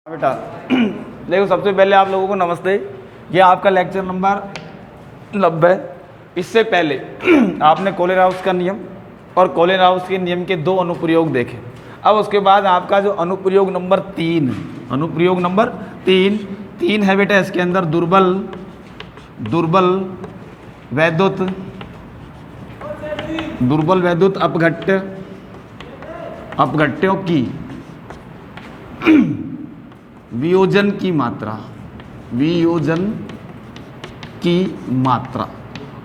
बेटा देखो, सबसे पहले आप लोगों को नमस्ते। ये आपका लेक्चर नंबर 90। इससे पहले आपने कोलेराउस का नियम और कोलेराउस के नियम के दो अनुप्रयोग देखे। अब उसके बाद आपका जो अनुप्रयोग नंबर 3 है बेटा, इसके अंदर दुर्बल वैद्युत अपघट्यों की वियोजन की मात्रा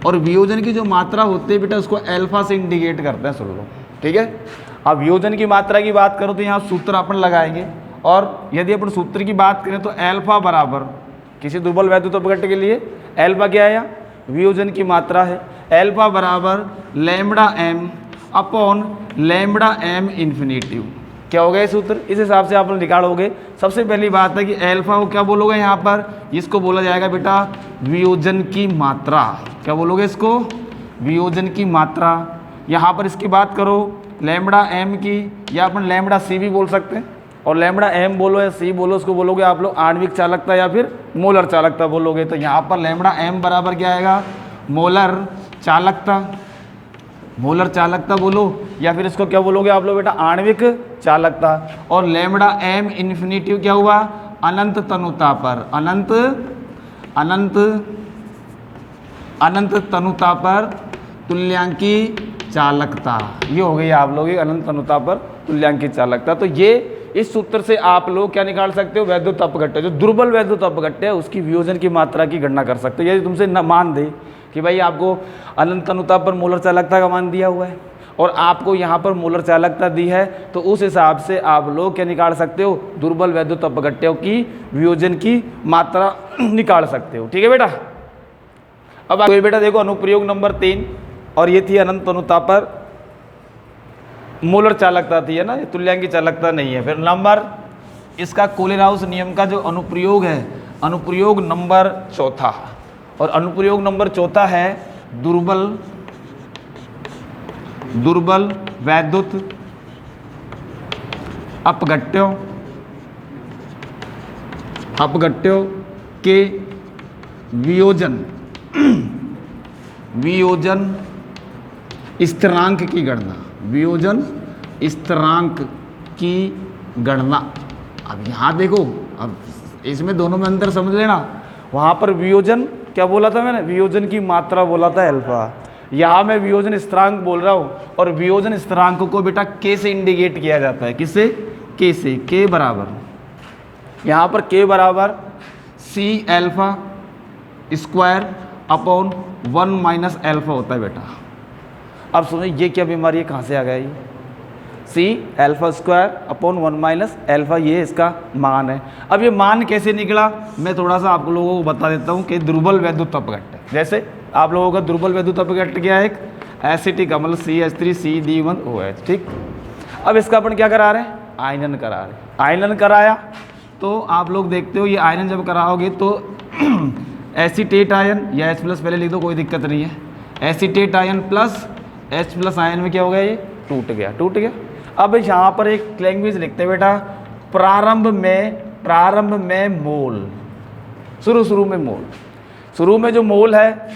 और वियोजन की जो मात्रा होती है बेटा, उसको अल्फा से इंडिकेट करते हैं। सुन लो, ठीक है। अब वियोजन की मात्रा की बात करो तो यहाँ सूत्र अपन लगाएंगे, और यदि अपन सूत्र की बात करें तो अल्फा बराबर किसी दुर्बल वैद्युत अपघट्य के लिए अल्फा क्या है, वियोजन की मात्रा है। अल्फा बराबर lambda m upon lambda m infinitive. क्या होगा ये सूत्र? इस हिसाब से आप लोग निकालोगे। सबसे पहली बात है कि अल्फा को क्या बोलोगे यहाँ पर, इसको बोला जाएगा बेटा वियोजन की मात्रा। क्या बोलोगे इसको? वियोजन की मात्रा। यहाँ पर इसकी बात करो लैम्बडा एम की, या अपन लैम्बडा सी भी बोल सकते हैं, और लैम्बडा एम बोलो या सी बोलो, उसको बोलोगे आप लोग आणविक चालकता या फिर मोलर चालकता बोलोगे। तो यहाँ पर लैम्बडा एम बराबर क्या आएगा, मोलर चालकता बोलो, या फिर इसको क्या बोलोगे आप लोग बेटा, आणविक चालकता। और लैम्बडा एम इन्फिनिटिव क्या हुआ, अनंत तनुता पर तुल्यांकी चालकता। ये हो गई आप लोग अनंत तनुता पर तुल्यांकी चालकता। तो ये इस सूत्र से आप लोग क्या निकाल सकते हो, वैद्युत अपघट्य, जो दुर्बल वैद्युत अपघट्य है उसकी वियोजन की मात्रा की गणना कर सकते हो। यदि तुमसे मान दे कि भाई आपको अनंत तनुता पर मोलर चालकता का मान दिया हुआ है और आपको यहाँ पर मोलर चालकता दी है, तो उस हिसाब से आप लोग क्या निकाल सकते हो, दुर्बल वैद्युत अपघट्यों की वियोजन की मात्रा निकाल सकते हो। ठीक है बेटा। अब तो बेटा देखो अनुप्रयोग नंबर 3, और ये थी अनंत तनुता पर मोलर चालकता थी, है ना, ये तुल्यांकी चालकता नहीं है। फिर नंबर इसका कोलेराउस नियम का जो अनुप्रयोग है, अनुप्रयोग नंबर 4, और अनुप्रयोग नंबर 4 है दुर्बल वैद्युत अपघट्यों के वियोजन स्थिरांक की गणना। अब यहाँ देखो, अब इसमें दोनों में अंतर समझ लेना। वहाँ पर वियोजन क्या बोला था मैंने, वियोजन की मात्रा बोला था अल्फा। यहाँ मैं वियोजन स्थिरांक बोल रहा हूँ, और वियोजन स्थिरांक को बेटा के से इंडिकेट किया जाता है। किससे? के से। के बराबर, यहाँ पर के बराबर c alpha square upon 1 minus alpha होता है बेटा। अब सुनो, ये क्या बीमारी है, कहाँ से आ गया ये? C alpha square upon 1 minus alpha, ये इसका मान है। अब ये मान कैसे निकला, मैं थोड़ा सा आप लोगों को बता देता हूँ कि दुर्बल वैद्युत अपघट्य, जैसे आप लोगों का दुर्बल वैद्युत अपघट्य क्या है, एक एसिटिक अम्ल CH3CD1OH। ठीक। अब इसका अपन क्या करा रहे हैं, आयनन करा रहे हैं। आयनन कराया तो आप लोग देखते हो, ये आयनन जब कराओगे तो एसीटेट आयन या H+ पहले लिख दो, कोई दिक्कत नहीं है। Acetate ion plus H+ ion में क्या हो गया, ये टूट गया। अब यहाँ पर एक लैंग्वेज लिखते हैं बेटा, प्रारंभ में मोल, शुरू में जो मोल है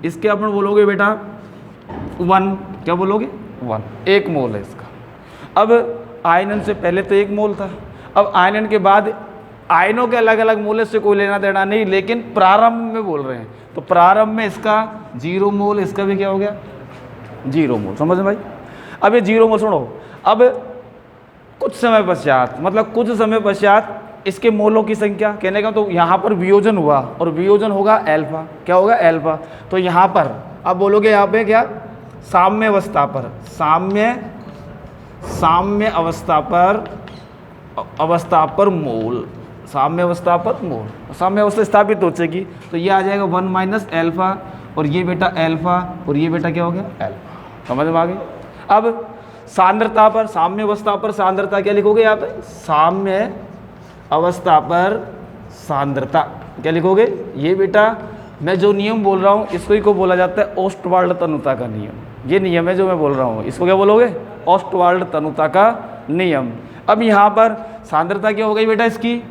इसके अपन बोलोगे बेटा 1। क्या बोलोगे? 1, 1 मोल है इसका। अब आयनन से पहले तो 1 मोल था, अब आयनन के बाद आयनों के अलग अलग मोल से कोई लेना देना नहीं, लेकिन प्रारंभ में बोल रहे हैं, तो प्रारंभ में इसका 0 मोल, इसका भी क्या हो गया, 0 मोल। समझ में भाई? अब ये 0 मोल सुनो, अब कुछ समय पश्चात इसके मोलों की संख्या कहने का, तो यहाँ पर वियोजन हुआ और वियोजन होगा अल्फा। क्या होगा? अल्फा। तो यहाँ पर अब बोलोगे, यहाँ पे क्या, साम्य अवस्था पर मोल, साम्य अवस्था स्थापित हो जाएगी, तो ये आ जाएगा 1 माइनस अल्फा, और ये बेटा अल्फा, और ये बेटा क्या हो गया, अल्फा। समझ में आ गई? अब सांद्रता पर, साम्य अवस्था पर सांद्रता क्या लिखोगे यहाँ पे, साम्य अवस्था पर सांद्रता क्या लिखोगे, ये बेटा मैं जो नियम बोल रहा हूँ इसको ही को बोला जाता है ओस्टवाल्ड तनुता का नियम। ये नियम है जो मैं बोल रहा हूँ, इसको क्या बोलोगे, ओस्टवाल्ड तनुता का नियम। अब यहाँ पर सांद्रता क्या हो गई बेटा इसकी,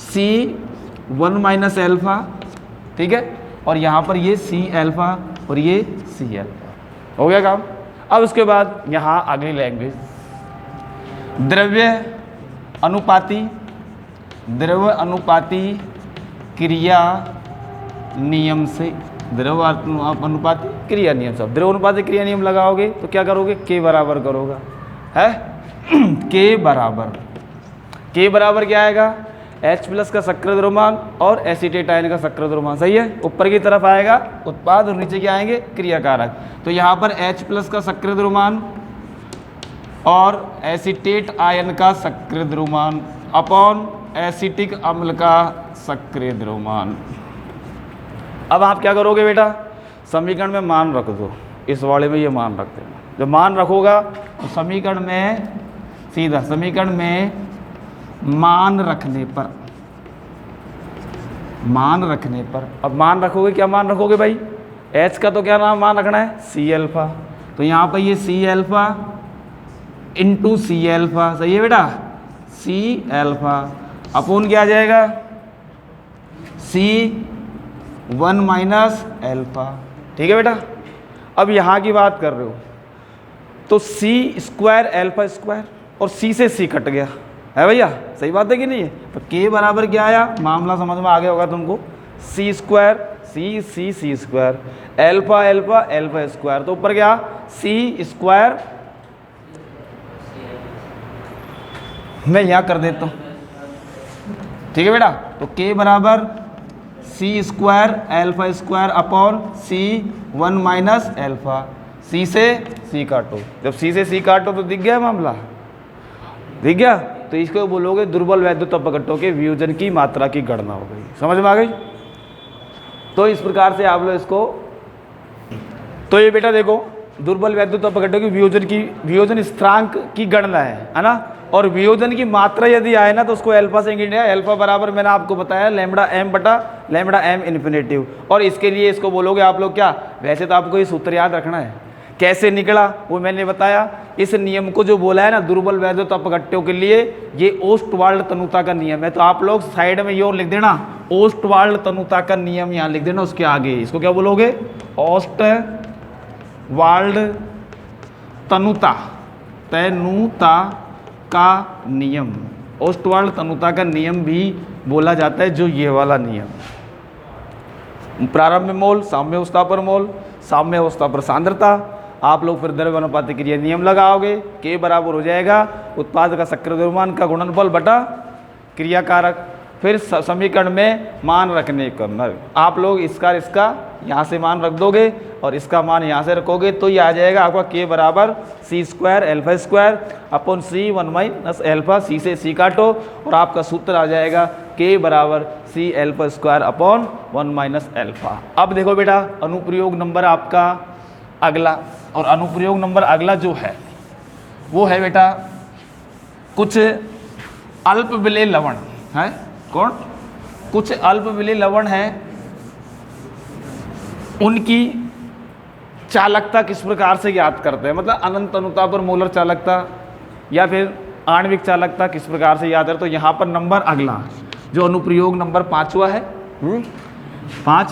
C1 माइनस एल्फा, ठीक है, और यहाँ पर ये C एल्फा और ये C एल्फा, हो गया काम। अब उसके बाद यहाँ अगली लैंग्वेज, द्रव्य अनुपाती, द्रव्य अनुपाती क्रिया नियम से, द्रव्य अनुपाती क्रिया नियम से, द्रव्य अनुपाती क्रिया नियम लगाओगे तो क्या करोगे, K बराबर करोगा, है K बराबर क्या आएगा, H प्लस का सक्रिय द्रव्यमान और एसीटेट आयन का सक्रिय द्रव्यमान, सही है। ऊपर की तरफ आएगा उत्पाद और नीचे क्या आएंगे, क्रियाकारक। तो यहाँ पर H प्लस का सक्रिय द्रव्यमान और एसीटेट आयन का सक्रिय द्रव्यमान अपॉन एसिटिक अम्ल का सक्रिय द्रव्यमान। अब आप क्या करोगे बेटा, समीकरण में मान रख दो, इस वाले में ये मान रख देना। जब मान रखोगा तो समीकरण में सीधा, समीकरण में मान रखने पर, अब मान रखोगे, क्या मान रखोगे भाई, H का तो क्या नाम मान रखना है, C एल्फा, तो यहाँ पर ये C alpha into C alpha, सही है बेटा, C एल्फा अपोन क्या आ जाएगा, C1 माइनस एल्फा, ठीक है बेटा। अब यहाँ की बात कर रहे हो तो C स्क्वायर एल्फा स्क्वायर और C से C कट गया है भैया, सही बात है कि नहीं है। तो K बराबर क्या आया, मामला समझ में आ गया होगा तुमको, C square C square alpha alpha alpha square, तो ऊपर क्या C स्क्वायर, मैं यहाँ कर देता हूँ, ठीक है बेटा। तो K बराबर C square alpha square upon C1 minus alpha, C से C काटो, जब C से C काटो तो दिख गया मामला, दिख गया, तो इसको बोलोगे दुर्बल वैद्युत अपघट्टों के वियोजन की मात्रा की गणना हो गई, समझ में आ गई। तो इस प्रकार से आप लोग इसको, तो ये बेटा देखो दुर्बल वैद्युत अपघट्टों की वियोजन स्थिरांक की गणना है ना, और वियोजन की मात्रा यदि आए ना तो उसको एल्फा से इंगित है, एल्फा बराबर मैंने आपको बताया लैम्बडा एम बटा लैम्बडा एम इन्फिनेटिव, और इसके लिए इसको बोलोगे आप लोग क्या, वैसे तो आपको ये सूत्र याद रखना है, कैसे निकला वो मैंने बताया। इस नियम को जो बोला है ना दुर्बल वैद्युत अपघट्टों के लिए, ये ओस्टवाल्ड तनुता का नियम है, तो आप लोग साइड में ये और लिख देना, ओस्टवाल्ड तनुता का नियम यहाँ लिख देना, उसके आगे इसको क्या बोलोगे, ओस्टवाल्ड तनुता का नियम, ओस्टवाल्ड तनुता का नियम भी बोला जाता है, जो ये वाला नियम, प्रारंभ में मोल, साम्य अवस्था पर मोल, साम्य अवस्था पर सांद्रता। आप लोग फिर द्रव्य अनुपाती क्रिया नियम लगाओगे, K बराबर हो जाएगा उत्पाद का सक्रिय द्रव्यमान का गुणनफल बटा क्रियाकारक, फिर समीकरण में मान रखने पर आप लोग इसका यहाँ से मान रख दोगे और इसका मान यहाँ से रखोगे, तो ये आ जाएगा आपका K बराबर C square alpha square upon C1 minus alpha, C से C काटो और आपका सूत्र आ जाएगा K बराबर C alpha square upon 1 minus alpha. अब देखो बेटा अनुप्रयोग नंबर आपका अगला, और अनुप्रयोग नंबर अगला जो है वो है बेटा कुछ अल्प विलेय लवण है, कौन, कुछ अल्प विलेय लवण है, उनकी चालकता किस प्रकार से ज्ञात करते हैं, मतलब अनंत अनुता पर मोलर चालकता या फिर आणविक चालकता किस प्रकार से याद है। तो यहाँ पर नंबर अगला जो अनुप्रयोग नंबर 5वां है, 5,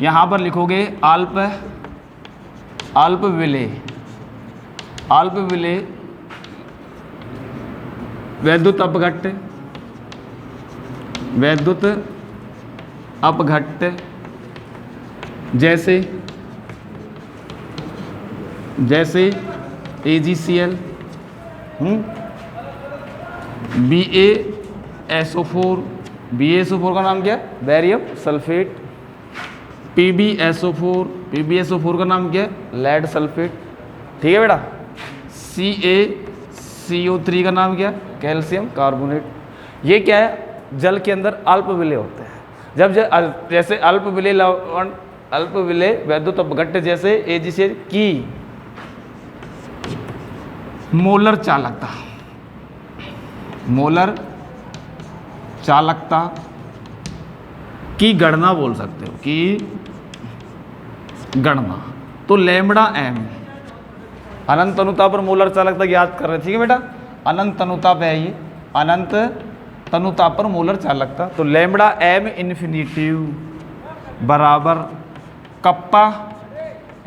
यहाँ पर लिखोगे अल्प विलेय वैद्युत अपघट्ट जैसे AgCl, BaSO4 का नाम क्या है, बैरियम सल्फेट, PbSO4 का नाम क्या है, लेड सल्फेट, ठीक है बेटा, CaCO3 का नाम क्या है, कैल्शियम कार्बोनेट। ये क्या है, जल के अंदर अल्प विलेय होते हैं। जैसे अल्प विलेय वैद्युत अपघट्ट जैसे AgCl की मोलर चालकता की गणना बोल सकते हो, कि गणना, तो लैम्बडा एम अनंत अनुता पर मोलर चालकता याद कर रहे, ठीक है बेटा। अनंत तनुताप है ये, अनंत तनुताप पर मोलर चालकता। तो लैम्बडा एम इन्फिनिटिव बराबर कप्पा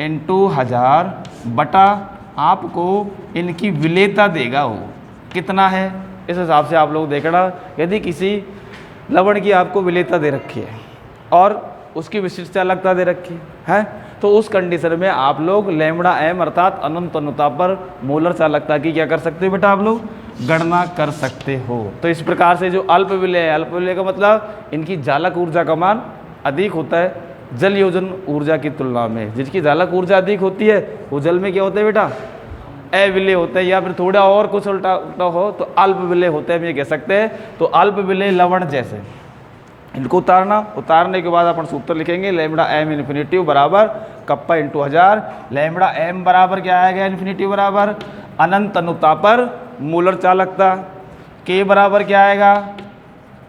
इंटू 1000 बटा आपको इनकी विलेयता देगा वो कितना है, इस हिसाब से आप लोग देखना। यदि किसी लवण की आपको विलेयता दे रखी है और उसकी विशिष्ट चालकता दे रखी है, तो उस कंडीशन में आप लोग लैम्बडा एम अर्थात अनंत तनुताप पर मोलर चालकता की क्या कर सकते हो बेटा, आप लोग गणना कर सकते हो। तो इस प्रकार से जो अल्प विलेय है, अल्प विलेय का मतलब इनकी जालक ऊर्जा का मान अधिक होता है जल योजन ऊर्जा की तुलना में। जिसकी जालक ऊर्जा अधिक होती है वो जल में क्या होता है बेटा, अविलेय होता है, या फिर थोड़ा और कुछ उल्टा हो तो अल्प विलेय होता है, हम ये कह सकते हैं। तो अल्प विलेय लवण जैसे इनको उतारने के बाद अपन सूत्र लिखेंगे लैम्बडा एम इन्फिनिटिव बराबर कप्पा इंटू 1000। लैम्बडा एम बराबर क्या आएगा, इन्फिनिटिव बराबर अनंत तनुताप पर मोलर चालकता, के बराबर क्या आएगा,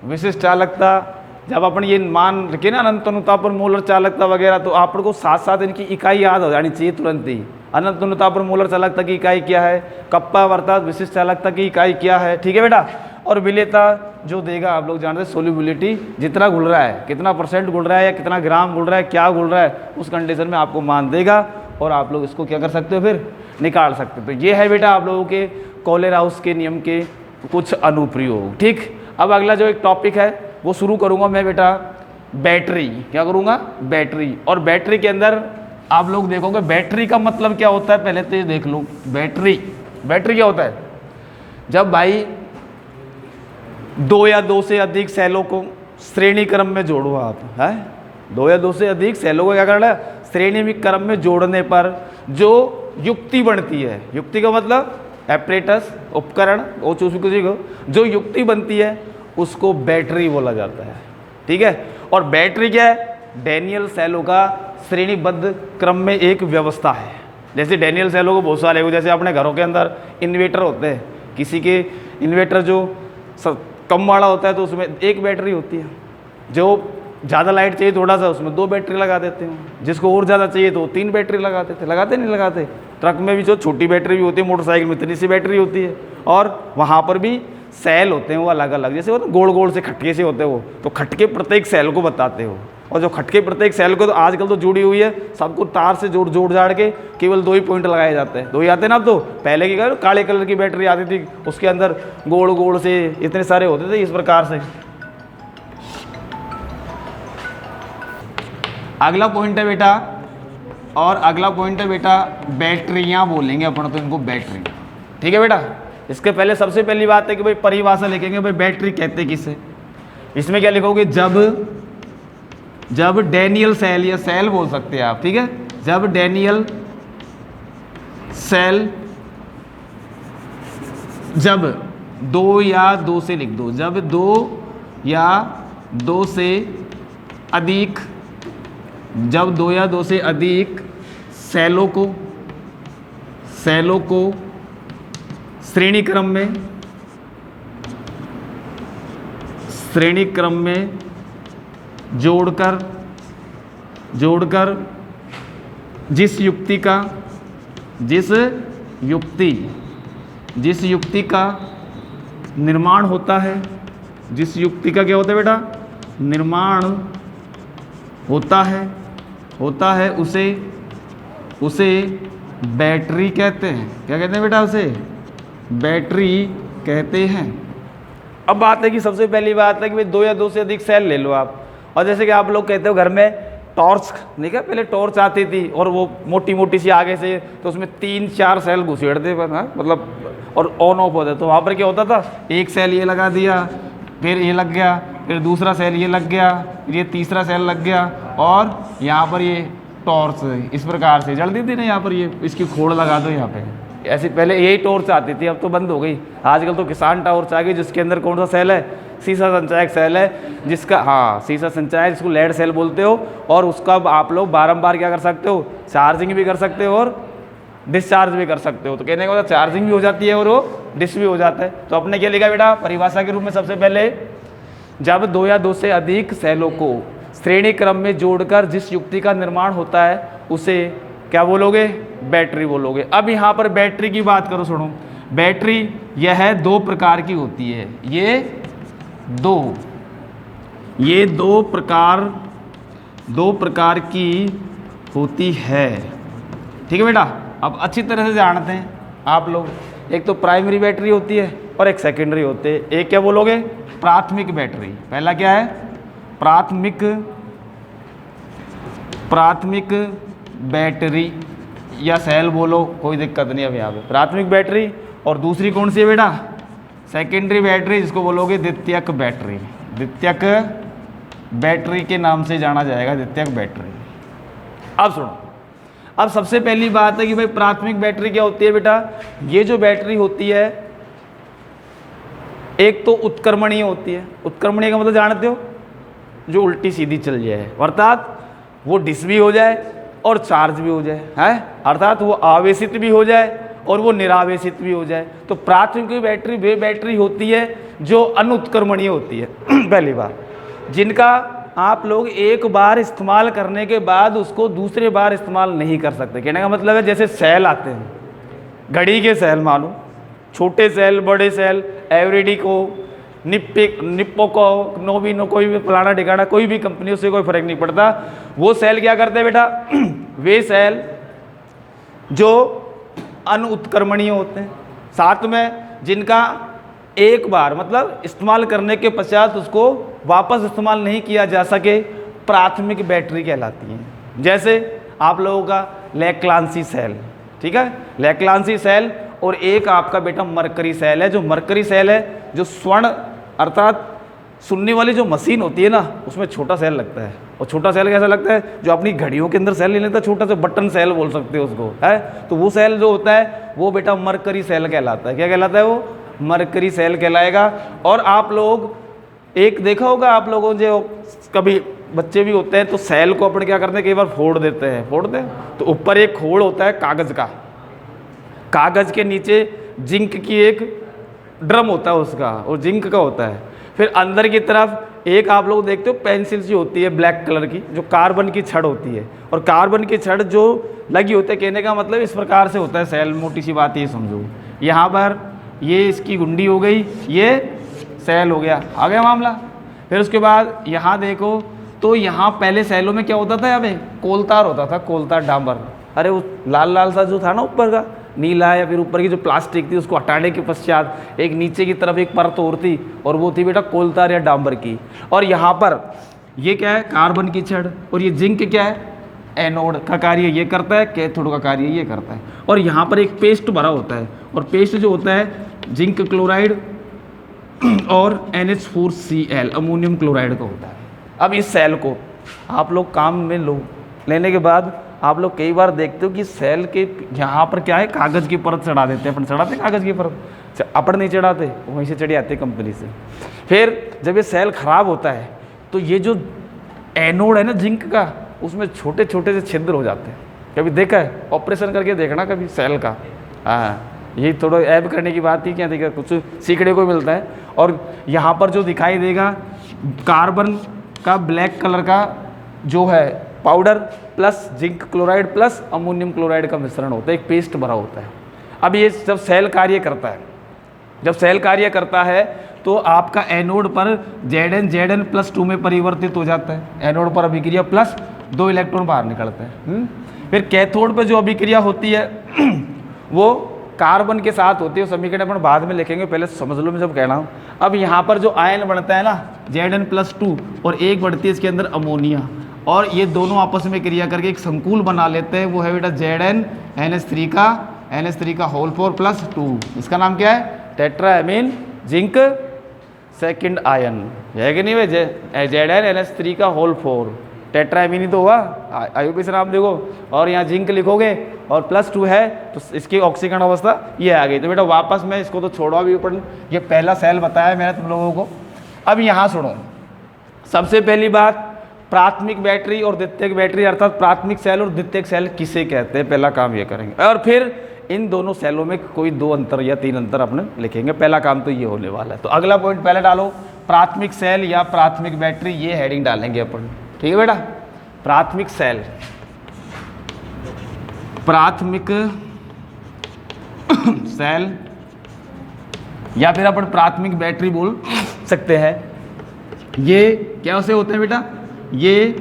विशिष्ट चालकता। जब अपन ये मान रखे ना अनंत तनुताप पर मोलर चालकता वगैरह, तो आपको साथ साथ इनकी इकाई याद हो जानी चाहिए तुरंत ही। अनंत तनुताप पर मोलर चालकता की इकाई क्या है, कप्पा अर्थात विशिष्ट चालकता की इकाई क्या है, ठीक है बेटा। और विलेयता जो देगा आप लोग जानते हैं सोल्यूबिलिटी, जितना घुल रहा है, कितना परसेंट घुल रहा है या कितना ग्राम घुल रहा है, क्या घुल रहा है, उस कंडीशन में आपको मान देगा और आप लोग इसको क्या कर सकते हो, फिर निकाल सकते हो। तो ये है बेटा आप लोगों के कोलेराउस के नियम के कुछ अनुप्रयोग। ठीक, अब अगला जो एक टॉपिक है वो शुरू करूँगा मैं बेटा, बैटरी। क्या करूँगा, बैटरी। और बैटरी के अंदर आप लोग देखोगे बैटरी का मतलब क्या होता है, पहले तो ये देख लो बैटरी। बैटरी क्या होता है, जब भाई दो या दो से अधिक सेलों को श्रेणी क्रम में जोड़ो आप, है दो या दो से अधिक सेलों को क्या करना है, श्रेणी क्रम में जोड़ने पर जो युक्ति बनती है, युक्ति का मतलब एपरेटस उपकरण, वो चूज को जो युक्ति बनती है उसको बैटरी बोला जाता है। ठीक है, और बैटरी क्या है, डैनियल सेलों का श्रेणीबद्ध क्रम में एक व्यवस्था है। जैसे डैनियल सेलों को बहुत सारे हो, जैसे अपने घरों के अंदर इन्वर्टर होते हैं, किसी के इन्वर्टर जो कम वाला होता है तो उसमें एक बैटरी होती है, जो ज़्यादा लाइट चाहिए थोड़ा सा उसमें 2 बैटरी लगा देते हैं, जिसको और ज़्यादा चाहिए तो 3 बैटरी लगा देते, लगाते नहीं लगाते। ट्रक में भी जो छोटी बैटरी भी होती है, मोटरसाइकिल में इतनी सी बैटरी होती है, और वहाँ पर भी सेल होते हैं वो अलग अलग, जैसे वो तो गोल गोल से खटके से होते हैं वो, तो खटके प्रत्येक सेल को बताते हो। और जो खटके प्रत्येक सेल को तो आजकल तो जुड़ी हुई है, सबको तार से जोड़ जाड़ के केवल 2 ही पॉइंट लगाए जाते हैं, 2 ही आते हैं ना। अब तो पहले की क्या काले कलर की बैटरी आती थी, उसके अंदर गोल गोल से इतने सारे होते थे इस प्रकार से। अगला पॉइंट है बेटा, और अगला पॉइंट है बेटा बैटरियां बोलेंगे अपन तो इनको, बैटरी। ठीक है बेटा, इसके पहले सबसे पहली बात है कि भाई परिभाषा लिखेंगे, भाई बैटरी कहते किसे। इसमें क्या लिखोगे, जब डैनियल सेल, या सेल बोल सकते हैं आप, ठीक है, जब डैनियल सेल, जब 2 या 2 से लिख दो, जब 2 या 2 से अधिक, जब 2 या 2 से अधिक सेलों को श्रेणी क्रम में जोड़कर जिस युक्ति का निर्माण होता है, जिस युक्ति का क्या होता है बेटा, निर्माण होता है उसे बैटरी कहते हैं। क्या कहते हैं बेटा, उसे बैटरी कहते हैं। अब बात है कि सबसे पहली बात है कि भाई 2 या 2 से अधिक सेल ले लो आप, और जैसे कि आप लोग कहते हो घर में टॉर्च, नहीं क्या पहले टॉर्च आती थी और वो मोटी मोटी सी आगे से, तो उसमें 3-4 सेल घुसेड़ते मतलब, और ऑन ऑफ होता, तो वहाँ पर क्या होता था, एक सेल ये लगा दिया, फिर ये लग गया, फिर दूसरा सेल ये लग गया, फिर ये तीसरा सेल लग गया, और यहाँ पर ये टॉर्च इस प्रकार से जल दी थी ना, यहाँ पर ये इसकी खोड़ लगा दो यहाँ पे। ऐसे पहले यही टॉर्च आती थी, अब तो बंद हो गई। आजकल तो किसान टॉर्च आ गई, जिसके अंदर कौन सा सेल है, सीसा संचायक सेल है, जिसका सीसा संचायक, जिसको लेड सेल बोलते हो। और उसका आप लोग बारंबार क्या कर सकते हो, चार्जिंग भी कर सकते हो और डिस्चार्ज भी कर सकते हो। तो कहने का मतलब चार्जिंग भी हो जाती है और वो डिस भी हो जाता है। तो अपने क्या लिखा बेटा, परिभाषा के रूप में सबसे पहले, जब 2 या 2 से अधिक सेलों को श्रेणी क्रम में जोड़कर जिस युक्ति का निर्माण होता है उसे क्या बोलोगे, बैटरी बोलोगे। अब यहाँ पर बैटरी की बात करो, सुनो, बैटरी यह दो प्रकार की होती है, ये दो प्रकार की होती है। ठीक है बेटा, अब अच्छी तरह से जानते हैं आप लोग। एक तो प्राइमरी बैटरी होती है और एक सेकेंडरी होती है। एक क्या बोलोगे? प्राथमिक बैटरी। पहला क्या है? प्राथमिक बैटरी या सेल बोलो, कोई दिक्कत नहीं। अब यहाँ पे प्राथमिक बैटरी, और दूसरी कौन सी है बेटा? सेकेंडरी बैटरी, जिसको बोलोगे द्वितीयक बैटरी। द्वितीयक बैटरी के नाम से जाना जाएगा, द्वितीयक बैटरी। अब सुनो, अब सबसे पहली बात है कि भाई प्राथमिक बैटरी क्या होती है बेटा? ये जो बैटरी होती है, एक तो उत्क्रमणीय होती है। उत्क्रमणीय का मतलब जानते हो? जो उल्टी सीधी चल जाए, अर्थात वो डिस भी हो जाए और चार्ज भी हो जाए, है, अर्थात वो आवेशित भी हो जाए और वो निरावेशित भी हो जाए। तो प्राथमिक बैटरी वे बैटरी होती है जो अनुत्क्रमणीय होती है। पहली बात, जिनका आप लोग एक बार इस्तेमाल करने के बाद उसको दूसरे बार इस्तेमाल नहीं कर सकते। कहने का मतलब है जैसे सेल आते हैं, घड़ी के सेल मानो, छोटे सेल, बड़े सेल, एवरीडी को, निप्पो को, नोबिनो, कोई भी फलाना ठिकाना, कोई भी कंपनी, उससे कोई फर्क नहीं पड़ता। वो सेल क्या करते हैं बेटा? वे सेल जो अनुत्क्रमणीय होते हैं, साथ में जिनका एक बार मतलब इस्तेमाल करने के पश्चात उसको वापस इस्तेमाल नहीं किया जा सके, प्राथमिक बैटरी कहलाती हैं। जैसे आप लोगों का लैक्लांसी सेल, ठीक है, लैक्लांसी सेल, और एक आपका बेटा मरकरी सेल है। जो मरकरी सेल है, जो स्वर्ण अर्थात सुनने वाली जो मशीन होती है ना, उसमें छोटा सेल लगता है। और छोटा सेल कैसा लगता है? जो अपनी घड़ियों के अंदर सेल ले लेता है, छोटा सा बटन सेल बोल सकते हो उसको, है। तो वो सेल जो होता है वो बेटा मरकरी सेल कहलाता है। क्या कहलाता है वो? मरकरी सेल कहलाएगा। और आप लोग एक देखा होगा, आप लोगों जो कभी बच्चे भी होते हैं तो सेल को अपन क्या करते हैं, कई बार फोड़ देते हैं। तो ऊपर एक खोल होता है कागज़ का, कागज़ के नीचे जिंक की एक ड्रम होता है उसका, और जिंक का होता है। फिर अंदर की तरफ एक आप लोग देखते हो पेंसिल सी होती है ब्लैक कलर की, जो कार्बन की छड़ होती है, और कार्बन की छड़ जो लगी होती है। कहने का मतलब इस प्रकार से होता है सेल। मोटी सी बात ये समझो, यहाँ पर ये इसकी गुंडी हो गई, ये सेल हो गया, आ गया मामला। फिर उसके बाद यहाँ देखो तो यहाँ पहले सेलों में क्या होता था? यहाँ पे कोलतार होता था, कोलतार डांबर। अरे वो लाल लाल सा जो था ना ऊपर का, नीला, या फिर ऊपर की जो प्लास्टिक थी, उसको हटाने के पश्चात एक नीचे की तरफ एक परत और थी, और वो थी बेटा कोलतार या डांबर की। और यहाँ पर ये क्या है? कार्बन की छड़। और ये जिंक क्या है? एनोड का कार्य ये करता है, कैथोड का कार्य ये करता है। और यहाँ पर एक पेस्ट भरा होता है, और पेस्ट जो होता है जिंक क्लोराइड और NH4Cl अमोनियम क्लोराइड का होता है। अब इस सेल को आप लोग काम में लेने के बाद आप लोग कई बार देखते हो कि सेल के यहाँ पर क्या है? कागज़ की परत चढ़ा देते हैं। अपन चढ़ाते कागज़ की परत, अपन नहीं चढ़ाते, वहीं से चढ़ी आती है कंपनी से। फिर जब ये सेल खराब होता है तो ये जो एनोड है ना जिंक का, उसमें छोटे छोटे से छिद्र हो जाते हैं। कभी देखा है? ऑपरेशन करके देखना कभी सेल का। हाँ, ये थोड़ा ऐब करने की बात थी, क्या देखा, कुछ सीखने को मिलता है। और यहाँ पर जो दिखाई देगा कार्बन का ब्लैक कलर का जो है powder plus zinc chloride plus ammonium chloride का मिश्रण होता है, एक पेस्ट भरा होता है। अब ये जब सेल कार्य करता है, जब सेल कार्य करता है तो आपका एनोड पर Zn+2 में परिवर्तित हो जाता है। एनोड पर अभिक्रिया प्लस 2 इलेक्ट्रॉन बाहर निकलते हैं। फिर कैथोड पर जो अभिक्रिया होती है वो कार्बन के साथ होती है। समीकरण अपन बाद में लिखेंगे, पहले समझ लो मैं जब कह रहा हूँ। अब यहाँ पर जो आयन बनता है ना Zn+2, और एक बढ़ती है इसके अंदर अमोनिया, और ये दोनों आपस में क्रिया करके एक संकुल बना लेते हैं। वो है बेटा NH3 का होल 4 + 2। इसका नाम क्या है? टेट्राएमीन जिंक सेकंड आयन, है कि नहीं भाई? ZnNH3 का होल 4 टेट्राएमीन ही तो हुआ, IUPAC से नाम देखो। और यहाँ जिंक लिखोगे और +2 है तो इसकी ऑक्सीकरण अवस्था ये आ गई। तो बेटा वापस में इसको तो छोड़ो अभी ऊपर, ये पहला सेल बताया मैंने तुम लोगों को। अब यहाँ सुनो, सबसे पहली बात, प्राथमिक बैटरी और द्वितीयक बैटरी अर्थात प्राथमिक सेल और द्वितीयक सेल किसे कहते हैं, पहला काम ये करेंगे। और फिर इन दोनों सेलों में कोई 2 अंतर या 3 अंतर अपने लिखेंगे। पहला काम तो ये होने वाला है। तो अगला पॉइंट पहले डालो, प्राथमिक सेल या प्राथमिक बैटरी, ये हेडिंग डालेंगे अपन। ठीक है बेटा? प्राथमिक सेल, प्राथमिक सेल या फिर अपन प्राथमिक बैटरी बोल सकते हैं। ये क्या से होते हैं बेटा, ये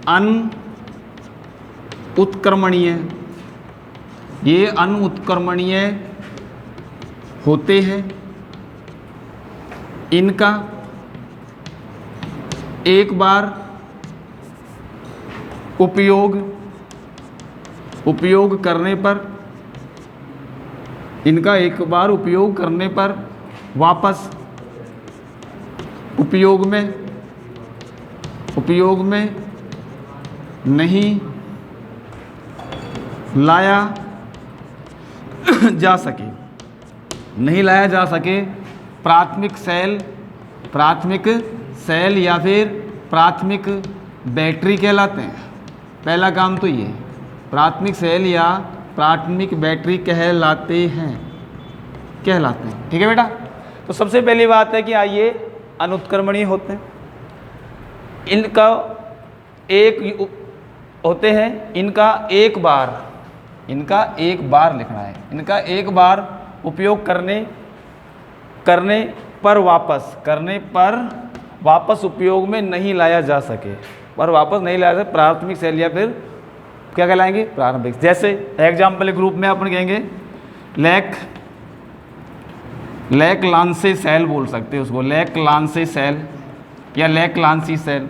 अनउत्क्रमणीय, ये अनउत्क्रमणीय होते हैं। इनका एक बार उपयोग करने पर, इनका एक बार उपयोग करने पर वापस उपयोग में नहीं लाया जा सके, प्राथमिक सेल या फिर प्राथमिक बैटरी कहलाते हैं। पहला काम तो ये, प्राथमिक सेल या प्राथमिक बैटरी कहलाते हैं। ठीक है बेटा। तो सबसे पहली बात है कि आइए अनुत्क्रमणीय होते हैं, इनका एक होते हैं, इनका एक बार लिखना है, इनका एक बार उपयोग करने पर वापस उपयोग में नहीं लाया जा सके, प्राथमिक सेल या फिर क्या कहलाएंगे, प्रारंभिक। जैसे एग्जाम्पल के रूप में अपन कहेंगे लैक लांसे सेल बोल सकते हैं उसको, लैक लांसे सेल या लैक लांसी सेल,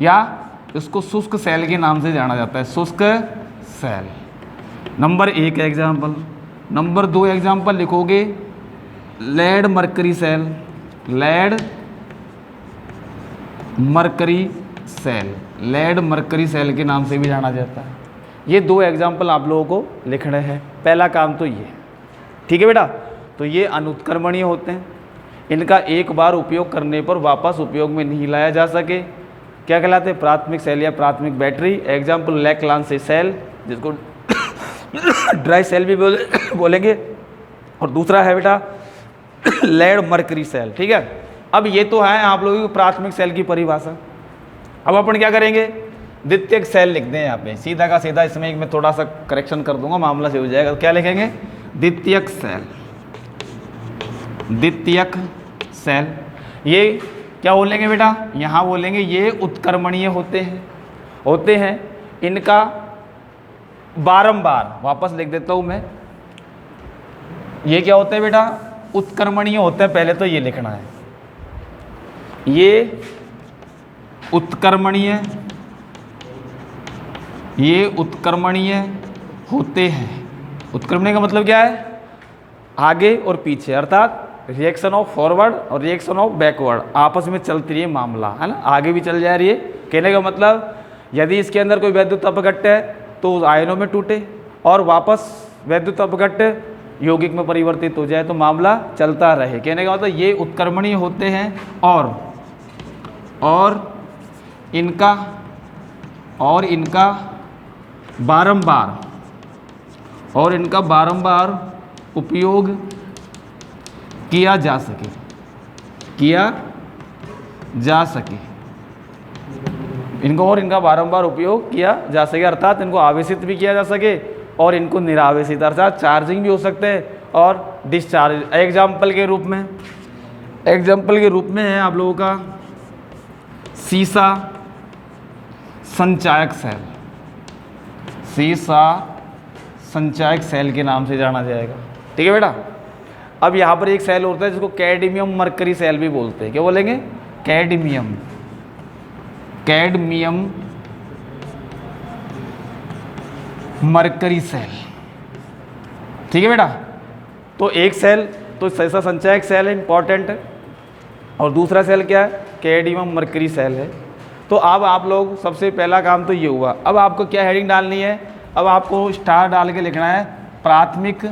या इसको शुष्क सेल के नाम से जाना जाता है, शुष्क cell. Number 1 example. Number 2 example लिखोगे lead mercury cell, lead mercury cell के नाम से भी जाना जाता है। ये 2 एग्जाम्पल आप लोगों को लिखने हैं। पहला काम तो ये, ठीक है बेटा। तो ये अनुत्क्रमणीय होते हैं, इनका एक बार उपयोग करने पर वापस उपयोग में नहीं लाया जा सके, क्या कहलाते हैं, प्राथमिक सेल या प्राथमिक बैटरी। एग्जाम्पल लैक लांसे सेल, जिसको ड्राई सेल भी बोलेंगे, और दूसरा है बेटा लेड मरकरी सेल। ठीक है। अब ये तो है आप लोगों की प्राथमिक सेल की परिभाषा। अब अपन क्या करेंगे, द्वितीयक सेल लिख दें यहाँ पे, सीधा का सीधा। इसमें एक मैं थोड़ा सा करेक्शन कर दूंगा, मामला से हो जाएगा। क्या लिखेंगे, द्वितीयक सेल। ये क्या बोलेंगे बेटा, यहाँ बोलेंगे ये उत्क्रमणीय होते हैं। इनका बारंबार, वापस लिख देता हूँ मैं, ये क्या होते हैं बेटा, उत्क्रमणीय होते हैं। पहले तो ये लिखना है, ये उत्क्रमणीय होते हैं। उत्क्रमणीय का मतलब क्या है, आगे और पीछे, अर्थात रिएक्शन ऑफ फॉरवर्ड और रिएक्शन ऑफ बैकवर्ड आपस में चलती रही मामला, है ना, आगे भी चल जा रही है। कहने का मतलब यदि इसके अंदर कोई वैद्युत अपघट्ट है तो उस आयनों में टूटे और वापस वैद्युत अपघट्ट यौगिक में परिवर्तित हो जाए, तो मामला चलता रहे। कहने का मतलब ये उत्क्रमणीय होते हैं और इनका बारंबार उपयोग किया जा सके, इनका बारंबार उपयोग किया जा सके, अर्थात इनको आवेशित भी किया जा सके और इनको निरावेशित, अर्थात चार्जिंग भी हो सकते हैं और डिस्चार्ज। एग्जाम्पल के रूप में है आप लोगों का सीसा संचायक सेल के नाम से जाना जाएगा। ठीक है बेटा। अब यहाँ पर एक सेल होता है जिसको कैडमियम मरकरी सेल भी बोलते हैं। क्या बोलेंगे, कैडमियम मरकरी सेल। ठीक है बेटा। तो एक सेल तो ऐसा संचायक सेल है, इंपॉर्टेंट है, और दूसरा सेल क्या है, कैडमियम मरकरी सेल है। तो अब आप लोग सबसे पहला काम तो ये हुआ। अब आपको क्या हेडिंग डालनी है, अब आपको स्टार डाल के लिखना है प्राथमिक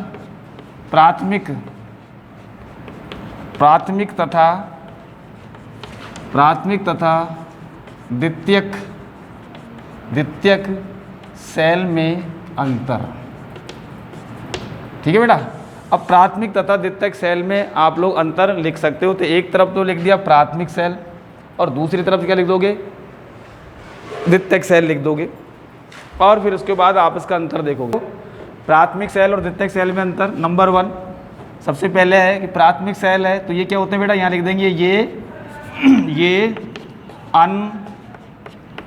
तथा द्वितीयक सेल में अंतर। ठीक है बेटा। अब प्राथमिक तथा द्वितीयक सेल में आप लोग अंतर लिख सकते हो। तो एक तरफ तो लिख दिया प्राथमिक सेल और दूसरी तरफ क्या लिख दोगे, द्वितीयक सेल लिख दोगे, और फिर उसके बाद आप इसका अंतर देखोगे। प्राथमिक सेल और द्वितीयक सेल में अंतर, नंबर 1 सबसे पहले है कि प्राथमिक सेल है तो ये क्या होते हैं बेटा, यहाँ लिख देंगे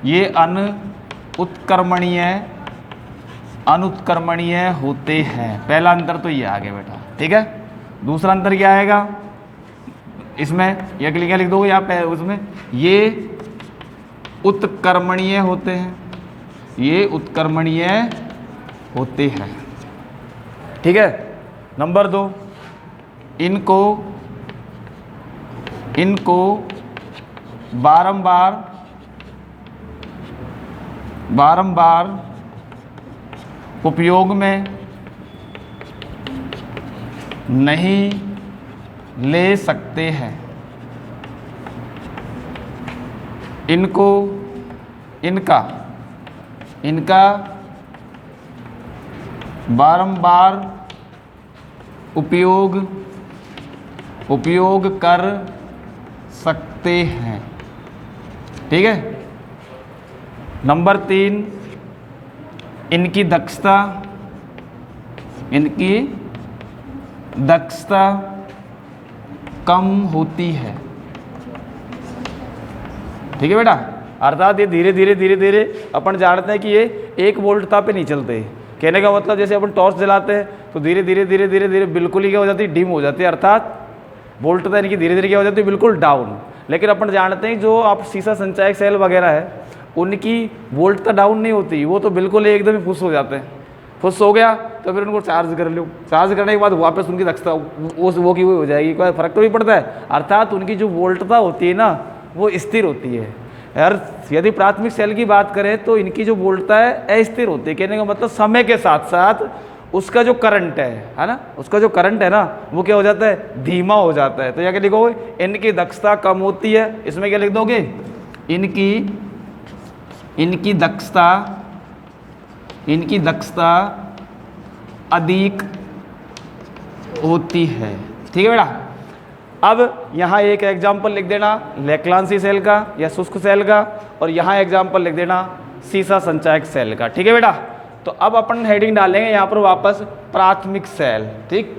ये अनुत्क्रमणीय होते हैं। पहला अंतर तो ये आ गया बेटा, ठीक है। दूसरा अंतर क्या आएगा इसमें, ये क्या लिख दोगे यहाँ पे उसमें, ये उत्क्रमणीय होते हैं, ये उत्क्रमणीय होते हैं, ठीक है। नंबर 2, इनको बारंबार उपयोग में नहीं ले सकते हैं। इनका बारंबार उपयोग कर सकते हैं, ठीक है। नंबर 3, इनकी दक्षता कम होती है, ठीक है बेटा। अर्थात ये धीरे धीरे अपन जानते हैं कि ये 1 वोल्टता पे नहीं चलते। कहने का मतलब जैसे अपन टॉर्च जलाते हैं तो धीरे धीरे बिल्कुल ही क्या हो जाती है, डिम हो जाती है, अर्थात वोल्टता इनकी धीरे धीरे क्या हो जाती है, बिल्कुल डाउन। लेकिन अपन जानते हैं जो आप सीसा संचायक सेल वगैरह है उनकी वोल्टता डाउन नहीं होती, वो तो बिल्कुल एकदम ही फुस हो जाते हैं। फुस हो गया तो फिर उनको चार्ज कर लो, चार्ज करने के बाद वापस उनकी दक्षता वो की वो हो जाएगी, कोई फर्क तो नहीं पड़ता है। अर्थात उनकी जो वोल्टता होती है ना वो स्थिर होती है। यार यदि प्राथमिक सेल की बात करें तो इनकी जो वोल्टता है अस्थिर होती है। कहने का मतलब समय के साथ साथ उसका जो करंट है ना, उसका जो करंट है ना वो क्या हो जाता है, धीमा हो जाता है। तो यहाँ क्या लिखोगे, इनकी दक्षता कम होती है। इसमें क्या लिख दोगे, इनकी दक्षता अधिक होती है, ठीक है बेटा। अब यहाँ एक एग्जाम्पल लिख देना लेक्लांसी सेल का या शुष्क सेल का, और यहाँ एग्जाम्पल लिख देना सीसा संचायक सेल का, ठीक है बेटा। तो अब अपन हेडिंग डालेंगे यहाँ पर वापस प्राथमिक सेल, ठीक।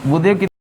बुद्धि